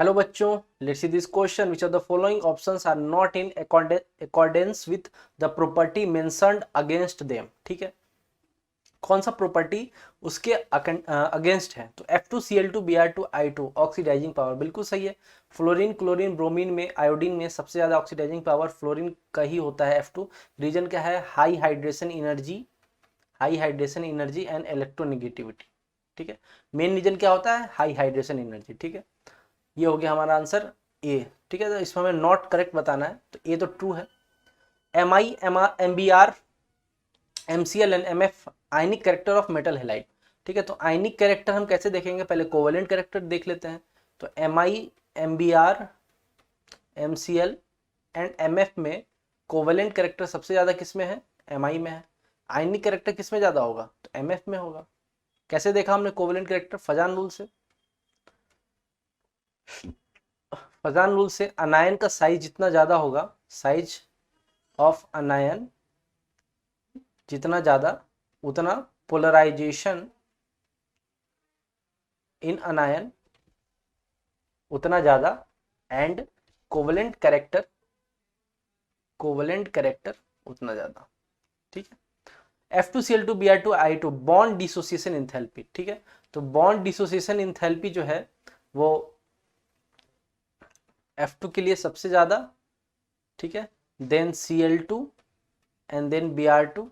Hello बच्चों, let's see this question which of the following options are not in accordance with the property mentioned against them. ठीक है, कौन सा property उसके against है? तो F2Cl2Br2I2 ऑक्सीडाइजिंग पावर बिल्कुल सही है। फ्लोरीन, क्लोरीन, ब्रोमीन में, आयोडीन में सबसे ज्यादा ऑक्सीडाइजिंग पावर फ्लोरीन का ही होता है F2। रीजन क्या है? High hydration energy, high hydration energy and electronegativity. ठीक है, मेन रीजन क्या होता है? High hydration energy. ठीक है, ये हो गया हमारा आंसर ए। ठीक है, तो इसमें हमें नॉट करेक्ट बताना है, तो ए तो ट्रू है। MI, MBr, MCl and MF ionic character of metal halide. ठीक है, तो आयनिक कैरेक्टर हम कैसे देखेंगे? पहले कोवेलेंट कैरेक्टर देख लेते हैं। तो MI, MBr, MCl and MF में कोवेलेंट कैरेक्टर सबसे ज्यादा किस में है? MI में है। आयनिक कैरेक्टर किस में ज्यादा होगा? तो MF में होगा। कैसे देखा हमने कोवेलेंट कैरेक्टर? फजान रूल से। फजान रूल से अनायन का साइज जितना ज्यादा होगा, साइज ऑफ अनायन जितना ज्यादा, उतना पोलराइजेशन इन अनायन उतना ज्यादा, and covalent character, covalent character उतना ज्यादा। ठीक है, F2Cl2Br2I2 बॉन्ड डिसोसिएशन इंथैल्पी। ठीक है, तो बॉन्ड डिसोसिएशन इंथैल्पी जो है वो F2 के लिए सबसे ज्यादा। ठीक है, then Cl2 and then Br2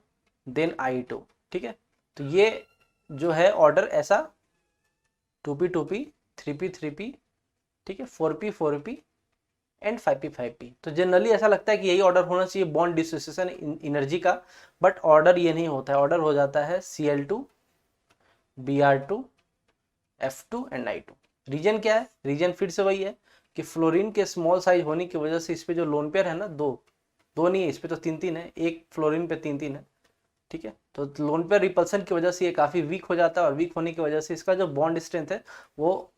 then I2। ठीक है, तो ये जो है ऑर्डर ऐसा 2p 2p 3p 3p, ठीक है, 4p 4p and 5p 5p। तो जनरली ऐसा लगता है कि यही ऑर्डर होना चाहिए बॉन्ड डिसोसिएशन एनर्जी का, बट ऑर्डर ये नहीं होता है। ऑर्डर हो जाता है Cl2 Br2 F2 and I2। Reason क्या है? रीजन फिर से वही है कि फ्लोरीन के स्मॉल साइज होने की वजह से इस पे जो लोन पेयर है ना, दो दो नहीं है, इस पे तो तीन तीन है, एक फ्लोरीन पे तीन तीन है। ठीक है, तो लोन पेयर रिपल्सन की वजह से ये काफी वीक हो जाता है, और वीक होने की वजह से इसका जो बॉन्ड स्ट्रेंथ है वो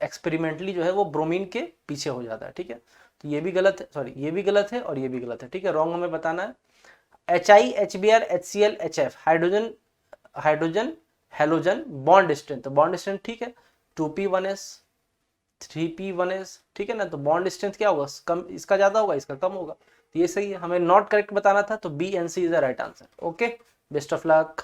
एक्सपेरिमेंटली जो है वो ब्रोमीन के पीछे हो जाता है। ठीक है, तो ये भी गलत है, सॉरी ये भी गलत है और ये भी गलत है। ठीक है, रॉन्ग हमें बताना है। HI, HBr, HCl, HF hydrogen, hydrogen halogen bond strength, तो बॉन्ड स्ट्रेंथ ठीक है 2p1s 3p1s। ठीक है ना, तो बॉन्ड स्ट्रेंथ क्या होगा? कम, इसका ज्यादा होगा, इसका कम होगा। तो ये सही है, हमें नॉट करेक्ट बताना था, तो B and C is the right answer. Okay, best of luck.